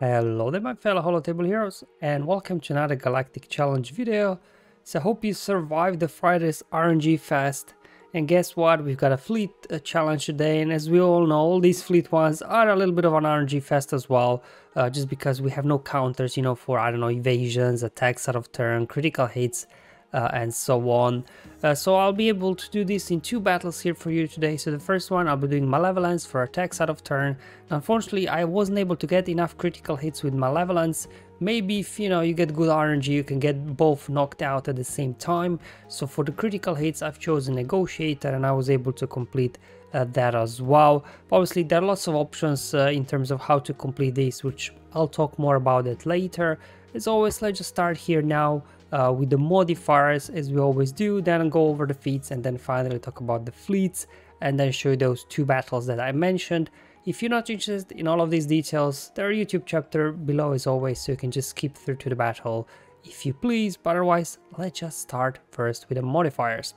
Hello there my fellow Holotable heroes and welcome to another Galactic Challenge video. So I hope you survived the Friday's RNG fest, and guess what, we've got a fleet challenge today, and as we all know, all these fleet ones are a little bit of an RNG fest as well, just because we have no counters, you know, for, I don't know, evasions, attacks out of turn, critical hits, and so on. So I'll be able to do this in two battles here for you today. So the first one, I'll be doing Malevolence for attacks out of turn. Unfortunately, I wasn't able to get enough critical hits with Malevolence. Maybe if you get good RNG, you can get both knocked out at the same time. So for the critical hits, I've chosen Negotiator, and I was able to complete that as well. Obviously, there are lots of options in terms of how to complete this, which I'll talk more about it later. As always, let's just start here now with the modifiers, as we always do, then go over the feats, and then finally talk about the fleets, and then show you those two battles that I mentioned. If you're not interested in all of these details, there are a YouTube chapter below as always, so you can just skip through to the battle if you please, but otherwise, let's just start first with the modifiers.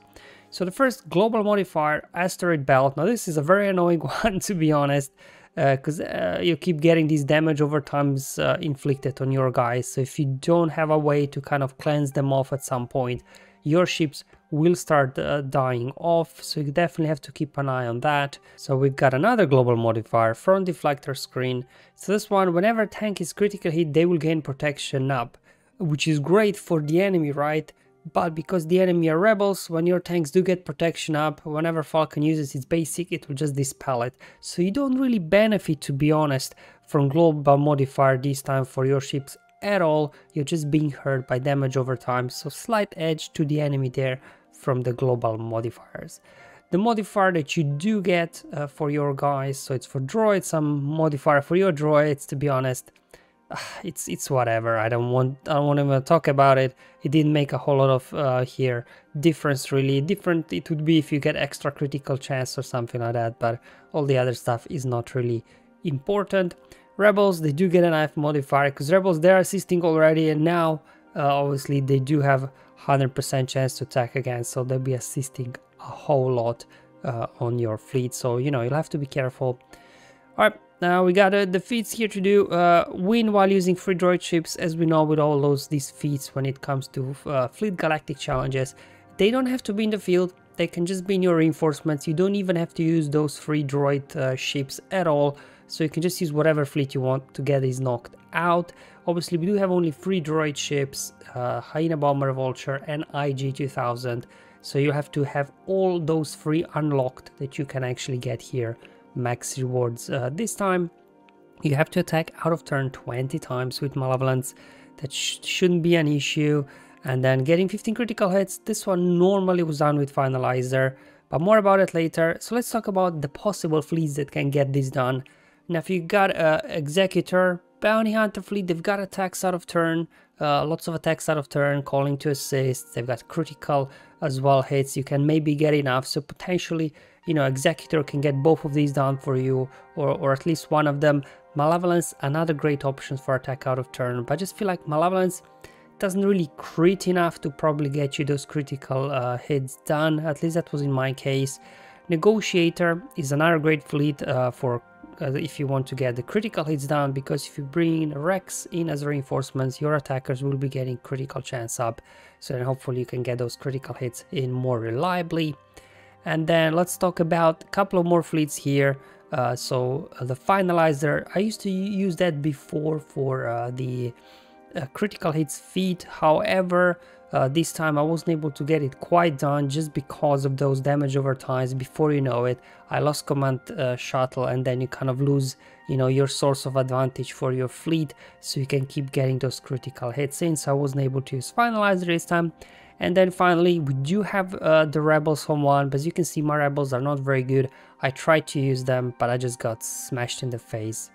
So the first global modifier, Asteroid Belt. Now this is a very annoying one, to be honest, because you keep getting these damage over times inflicted on your guys. So if you don't have a way to kind of cleanse them off at some point, your ships will start dying off, so you definitely have to keep an eye on that. So we've got another global modifier, Front Deflector Screen. So this one, whenever a tank is critical hit, they will gain protection up, which is great for the enemy, right? But because the enemy are rebels, when your tanks do get protection up, whenever Falcon uses its basic, it will just dispel it. So you don't really benefit, to be honest, from global modifier this time for your ships at all. You're just being hurt by damage over time, so slight edge to the enemy there from the global modifiers. The modifier that you do get for your guys, so it's for droids, some modifier for your droids, to be honest. It's whatever. I don't want to even talk about it. It didn't make a whole lot of here difference, really. Different it would be if you get extra critical chance or something like that, but all the other stuff is not really important. Rebels, they do get a knife modifier, because rebels, they're assisting already, and now obviously they do have 100% chance to attack again, so they'll be assisting a whole lot on your fleet, so you'll have to be careful. All right, now we got the feats here to do. Win while using free droid ships. As we know, with all these feats when it comes to fleet galactic challenges, they don't have to be in the field. They can just be in your reinforcements. You don't even have to use those free droid ships at all. So you can just use whatever fleet you want to get these knocked out. Obviously, we do have only free droid ships, Hyena Bomber Vulture and IG-2000. So you have to have all those free unlocked that you can actually get here. Max rewards. This time you have to attack out of turn 20 times with Malevolence. That shouldn't be an issue. And then getting 15 critical hits. This one normally was done with Finalizer, but more about it later. So let's talk about the possible fleets that can get this done. Now if you got Executor, Bounty Hunter fleet, they've got attacks out of turn, lots of attacks out of turn, calling to assist. They've got critical as well hits. You can maybe get enough, so potentially Executor can get both of these done for you, or at least one of them. Malevolence, another great option for attack out of turn, but I just feel like Malevolence doesn't really crit enough to probably get you those critical hits done. At least that was in my case. Negotiator is another great fleet for if you want to get the critical hits down, because if you bring Rex in as reinforcements, your attackers will be getting critical chance up, so then hopefully you can get those critical hits in more reliably. And then let's talk about a couple of more fleets here. So the Finalizer, I used to use that before for the critical hits feat. However, this time I wasn't able to get it quite done just because of those damage over times. Before you know it, I lost command shuttle, and then you kind of lose your source of advantage for your fleet, so you can keep getting those critical hits in. So I wasn't able to use Finalizer this time. And then finally, we do have the Rebels from one, but as you can see, my Rebels are not very good. I tried to use them, but I just got smashed in the face.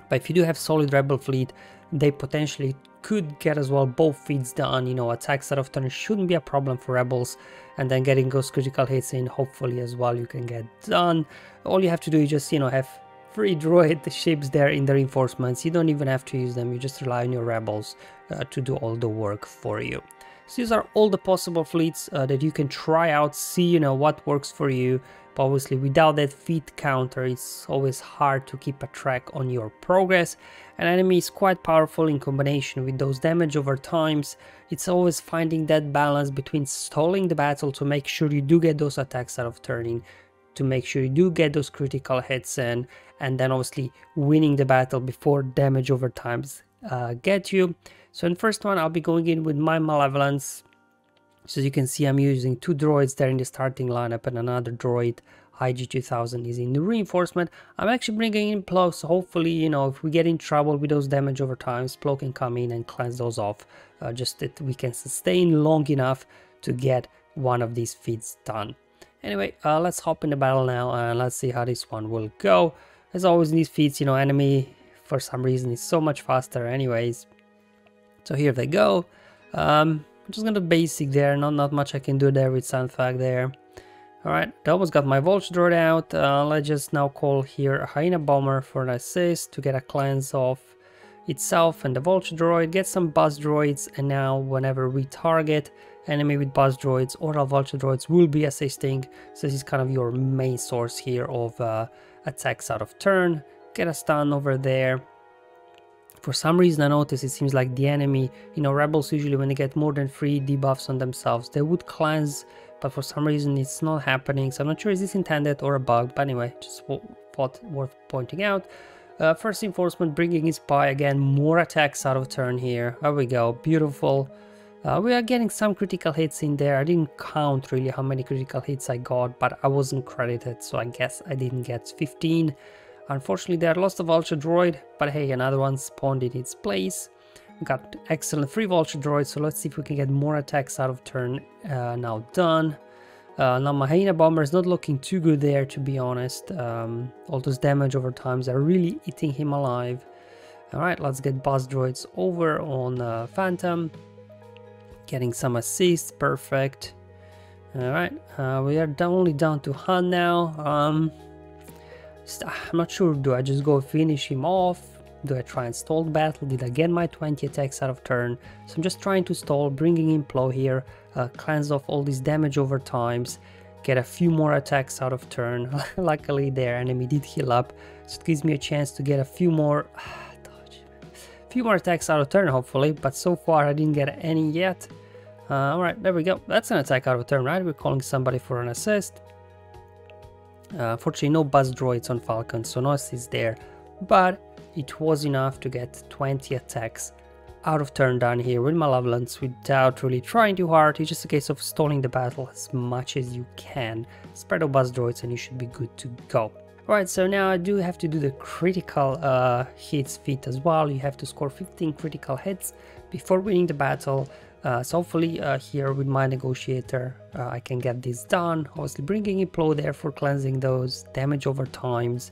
But if you do have solid Rebel fleet, they potentially could get as well both feats done. Attacks out of turn shouldn't be a problem for Rebels, and then getting those critical hits in, hopefully as well, you can get done. All you have to do is just have free droid ships there in the reinforcements. You don't even have to use them, you just rely on your Rebels to do all the work for you. So these are all the possible fleets that you can try out, see what works for you. But obviously without that feat counter, it's always hard to keep a track on your progress. An enemy is quite powerful in combination with those damage over times. It's always finding that balance between stalling the battle to make sure you do get those attacks out of turning, to make sure you do get those critical hits in, and then obviously winning the battle before damage over times get you. So in first one, I'll be going in with my Malevolence. So as you can see, I'm using 2 droids there in the starting lineup, and another droid, IG-2000, is in the reinforcement. I'm actually bringing in Plo, so hopefully, you know, if we get in trouble with those damage over times, Plo can come in and cleanse those off, just that we can sustain long enough to get one of these feats done. Anyway, let's hop in the battle now, and let's see how this one will go. As always in these feats, you know, enemy, for some reason, is so much faster anyways. So here they go. I'm just gonna basic there, not much I can do there with Sandfag there. Alright, I almost got my Vulture Droid out. Let's just now call here a Hyena Bomber for an assist to get a cleanse off itself and the Vulture Droid, get some Buzz Droids, and now whenever we target enemy with Buzz Droids, or our Vulture Droids will be assisting. So this is kind of your main source here of attacks out of turn. Get a stun over there. For some reason I noticed it seems like the enemy, you know, rebels usually when they get more than 3 debuffs on themselves, they would cleanse, but for some reason it's not happening. So I'm not sure is this intended or a bug, but anyway, just thought worth pointing out. First reinforcement bringing his Spy, again, more attacks out of turn here. There we go, beautiful. We are getting some critical hits in there. I didn't count really how many critical hits I got, but I wasn't credited, so I guess I didn't get 15. Unfortunately, they lost a Vulture Droid, but hey, another one spawned in its place. We got excellent 3 Vulture Droids, so let's see if we can get more attacks out of turn now done. Now my Hyena Bomber is not looking too good there, to be honest. All those damage over times are really eating him alive. Alright, let's get Buzz Droids over on Phantom. Getting some assists, perfect. Alright, we are only down to Han now. I'm not sure, do I just go finish him off? Do I try and stall the battle? Did I get my 20 attacks out of turn? So I'm just trying to stall, bringing in Plo here, cleanse off all this damage over times, get a few more attacks out of turn. Luckily their enemy did heal up, so it gives me a chance to get a few more attacks out of turn hopefully, but so far I didn't get any yet. Alright, there we go. That's an attack out of turn, right? We're calling somebody for an assist. Fortunately no Buzz Droids on Falcon, so no assist there, but it was enough to get 20 attacks out of turn done here with Malevolence without really trying too hard. It's just a case of stalling the battle as much as you can, spread out Buzz Droids, and you should be good to go. Alright, so now I do have to do the critical hits feat as well. You have to score 15 critical hits before winning the battle. So hopefully here with my Negotiator I can get this done. Obviously bringing in Plo there for cleansing those damage over times,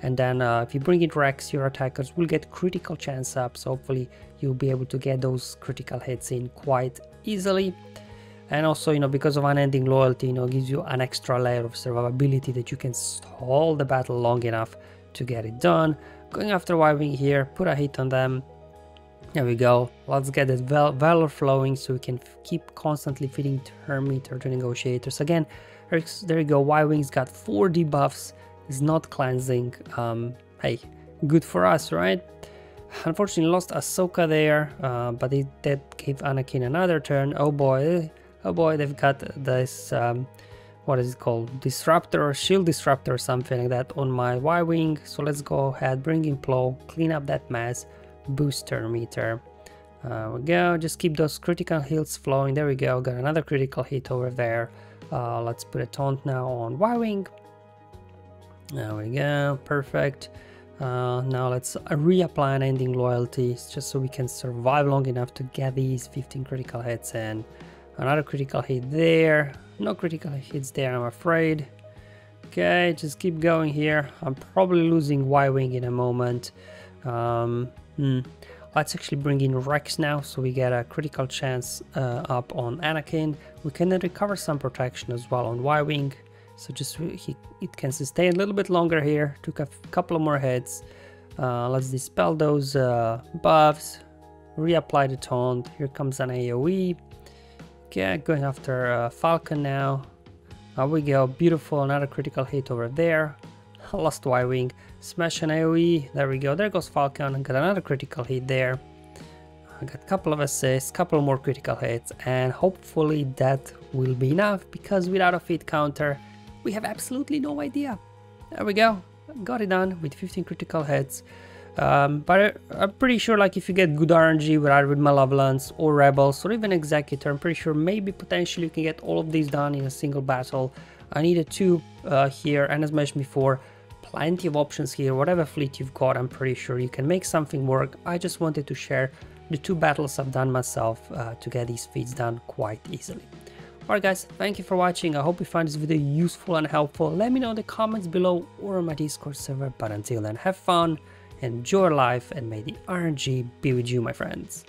and then if you bring in Rex, your attackers will get critical chance up, so hopefully you'll be able to get those critical hits in quite easily. And also, you know, because of Unending Loyalty, you know, gives you an extra layer of survivability that you can stall the battle long enough to get it done. Going after Y-Wing here, put a hit on them. There we go. Let's get that valor flowing so we can keep constantly feeding Terminator to Negotiators. Again, there you go. Y-Wing's got 4 debuffs. Is not cleansing. Hey, good for us, right? Unfortunately, lost Ahsoka there, but that gave Anakin another turn. Oh boy, they've got this. What is it called? Disruptor, shield disruptor, or something like that on my Y-Wing. So let's go ahead, bring in Plo, clean up that mess. Booster meter. There we go, just keep those critical hits flowing. There we go, got another critical hit over there. Let's put a taunt now on Y-Wing. There we go, perfect. Now let's reapply an Ending Loyalty just so we can survive long enough to get these 15 critical hits in. Another critical hit there, no critical hits there I'm afraid. Okay, just keep going here. I'm probably losing Y-Wing in a moment. Let's actually bring in Rex now so we get a critical chance up on Anakin. We can then recover some protection as well on Y-Wing, so just it can sustain a little bit longer here. Took a couple of more hits. Let's dispel those buffs, reapply the taunt. Here comes an AoE. Okay, going after Falcon now. There we go, beautiful, another critical hit over there. Lost Y-Wing, smash an AoE, there we go, there goes Falcon, and got another critical hit there. I got a couple of assists, couple more critical hits, and hopefully that will be enough, because without a feed counter, we have absolutely no idea. There we go, got it done with 15 critical hits. But I'm pretty sure, like, if you get good RNG, either with Malevolence or Rebels or even Executor, I'm pretty sure maybe potentially you can get all of these done in a single battle. I needed 2 here, and as mentioned before, plenty of options here. Whatever fleet you've got, I'm pretty sure you can make something work. I just wanted to share the 2 battles I've done myself to get these feats done quite easily. Alright guys, thank you for watching. I hope you find this video useful and helpful. Let me know in the comments below or on my Discord server. But until then, have fun, enjoy life, and may the RNG be with you, my friends.